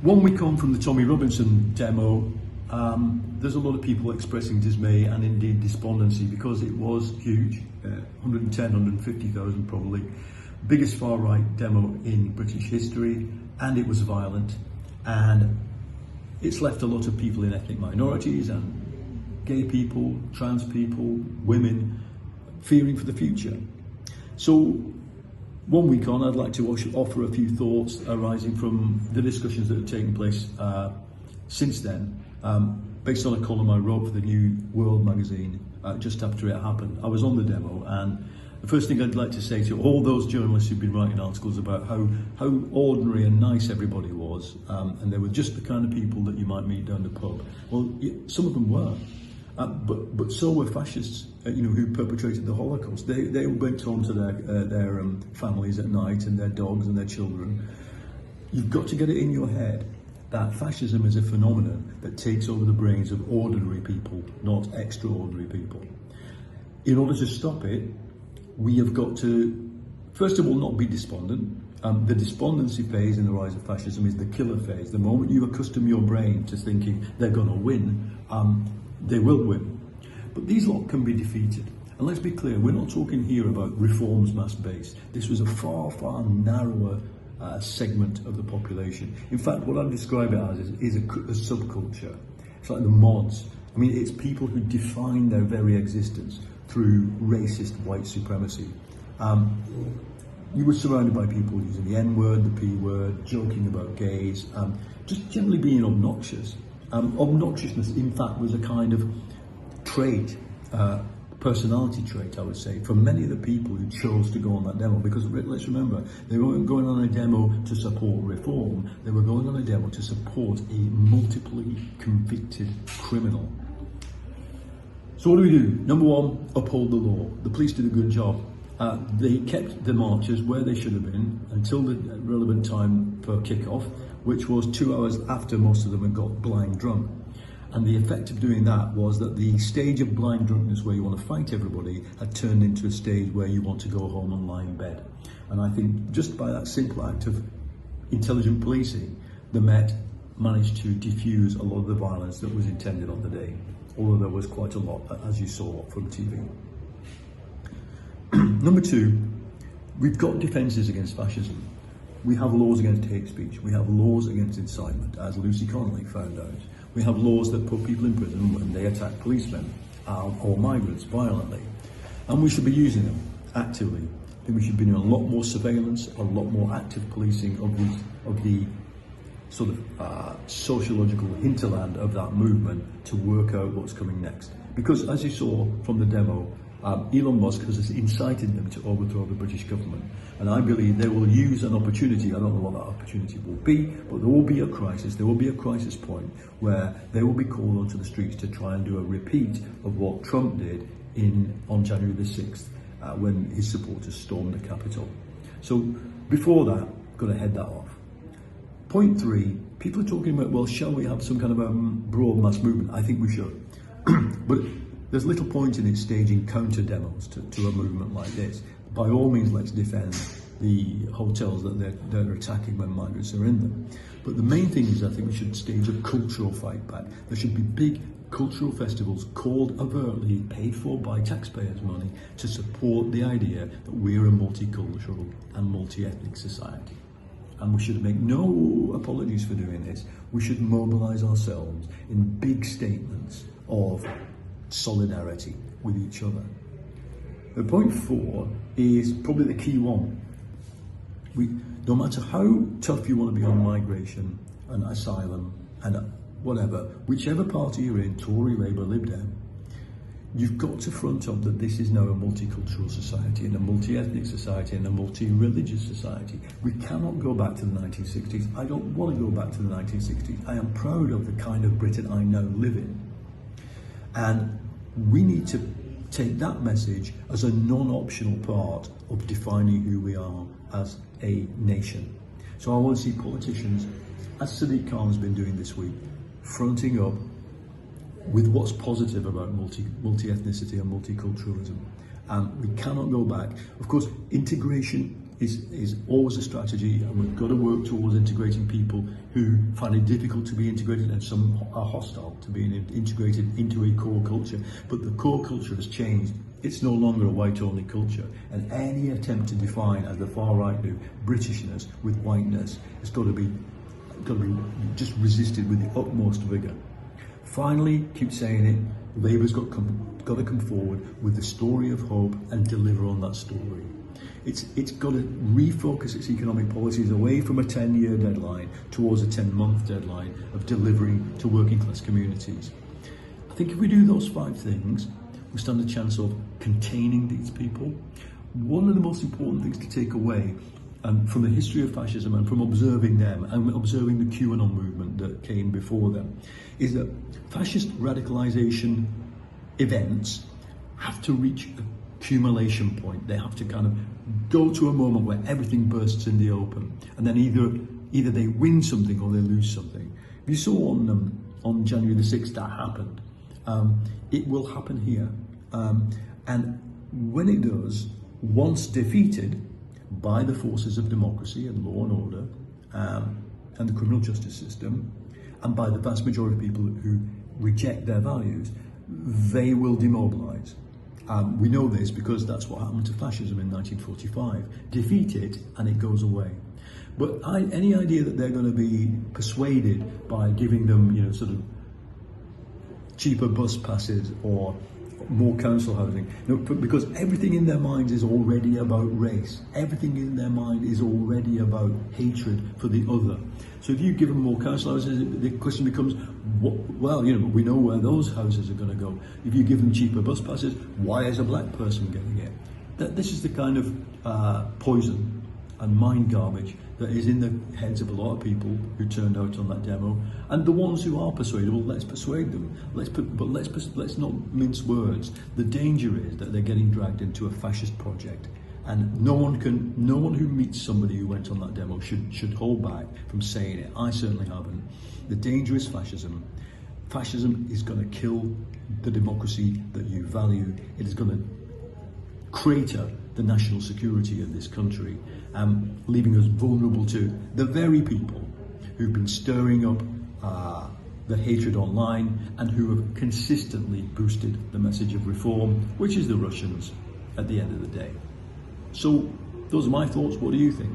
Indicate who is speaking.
Speaker 1: 1 week on from the Tommy Robinson demo, there's a lot of people expressing dismay and indeed despondency because it was huge, 110, 150,000 probably, biggest far-right demo in British history, and it was violent, and it's left a lot of people in ethnic minorities and gay people, trans people, women, fearing for the future. So 1 week on, I'd like to offer a few thoughts arising from the discussions that have taken place since then, based on a column I wrote for the New World magazine just after it happened. I was on the demo, and the first thing I'd like to say to all those journalists who've been writing articles about how ordinary and nice everybody was, and they were just the kind of people that you might meet down the pub. Well, some of them were. But so were fascists, who perpetrated the Holocaust. They went home to their families at night and their dogs and their children. You've got to get it in your head that fascism is a phenomenon that takes over the brains of ordinary people, not extraordinary people. In order to stop it, we have got to, first of all, not be despondent. The despondency phase in the rise of fascism is the killer phase. The moment you accustom your brain to thinking they're going to win, they will win. But these lot can be defeated. And let's be clear, we're not talking here about reforms mass base. This was a far, far narrower segment of the population. In fact, what I describe it as is a subculture. It's like the mods. I mean, it's people who define their very existence through racist white supremacy. You were surrounded by people using the N-word, the P-word, joking about gays, just generally being obnoxious. Obnoxiousness, in fact, was a kind of trait, personality trait, I would say, for many of the people who chose to go on that demo. Because let's remember, they weren't going on a demo to support reform, they were going on a demo to support a multiply convicted criminal. So what do we do? Number one, uphold the law. The police did a good job. They kept the marchers where they should have been until the relevant time for kick-off, which was 2 hours after most of them had got blind drunk. And the effect of doing that was that the stage of blind drunkenness where you want to fight everybody had turned into a stage where you want to go home and lie in bed. And I think just by that simple act of intelligent policing, the Met managed to diffuse a lot of the violence that was intended on the day, although there was quite a lot, as you saw from TV. Number two, we've got defences against fascism. We have laws against hate speech. We have laws against incitement, as Lucy Connolly found out. We have laws that put people in prison when they attack policemen or migrants violently. And we should be using them actively. I think we should be doing a lot more surveillance, a lot more active policing of the sort of sociological hinterland of that movement to work out what's coming next. Because as you saw from the demo, Elon Musk has incited them to overthrow the British government. And I believe they will use an opportunity, I don't know what that opportunity will be, but there will be a crisis, there will be a crisis point where they will be called onto the streets to try and do a repeat of what Trump did on January the 6th, when his supporters stormed the Capitol. So before that, got to head that off. Point three, people are talking about, well, shall we have some kind of a broad mass movement? I think we should. But there's little point in it staging counter demos to a movement like this. By all means, let's defend the hotels that they're attacking when migrants are in them. But the main thing is I think we should stage a cultural fight back. There should be big cultural festivals called overtly, paid for by taxpayers' money, to support the idea that we're a multicultural and multi-ethnic society. And we should make no apologies for doing this. We should mobilise ourselves in big statements of solidarity with each other. The point four is probably the key one. No matter how tough you want to be on migration and asylum and whatever, whichever party you're in, Tory, Labour, Lib Dem, you've got to front up that this is now a multicultural society and a multi-ethnic society and a multi-religious society. We cannot go back to the 1960s. I don't want to go back to the 1960s. I am proud of the kind of Britain I now live in. And we need to take that message as a non-optional part of defining who we are as a nation. So I want to see politicians, as Sadiq Khan's been doing this week, fronting up with what's positive about multi-ethnicity and multiculturalism. We cannot go back. Of course, integration is always a strategy, and we've got to work towards integrating people who find it difficult to be integrated, and some are hostile to being integrated into a core culture. But the core culture has changed. It's no longer a white-only culture, and any attempt to define, as the far right do, Britishness with whiteness has got to be just resisted with the utmost vigour. Finally, keep saying it, Labour's got to come forward with the story of hope and deliver on that story. It's got to refocus its economic policies away from a 10-year deadline towards a 10-month deadline of delivering to working class communities. I think if we do those 5 things, we stand a chance of containing these people. One of the most important things to take away from the history of fascism and from observing them and observing the QAnon movement that came before them is that fascist radicalisation events have to reach a accumulation point. They have to kind of go to a moment where everything bursts in the open, and then either they win something or they lose something. You saw on January the 6th that happened. It will happen here, and when it does, once defeated by the forces of democracy and law and order and the criminal justice system, and by the vast majority of people who reject their values, they will demobilise. We know this because that's what happened to fascism in 1945. Defeat it and it goes away. But any idea that they're going to be persuaded by giving them, sort of cheaper bus passes or more council housing, because everything in their minds is already about race. Everything in their mind is already about hatred for the other. So if you give them more council houses, the question becomes, well, we know where those houses are going to go. If you give them cheaper bus passes, why is a black person getting it? This is the kind of poison and mind garbage that is in the heads of a lot of people who turned out on that demo, and the ones who are persuadable, let's persuade them. Let's not mince words. The danger is that they're getting dragged into a fascist project, and no one who meets somebody who went on that demo should hold back from saying it. I certainly haven't. The danger is fascism. Fascism is going to kill the democracy that you value. It is going to crater the national security of this country, leaving us vulnerable to the very people who've been stirring up the hatred online and who have consistently boosted the message of reform, which is the Russians at the end of the day. So those are my thoughts. What do you think?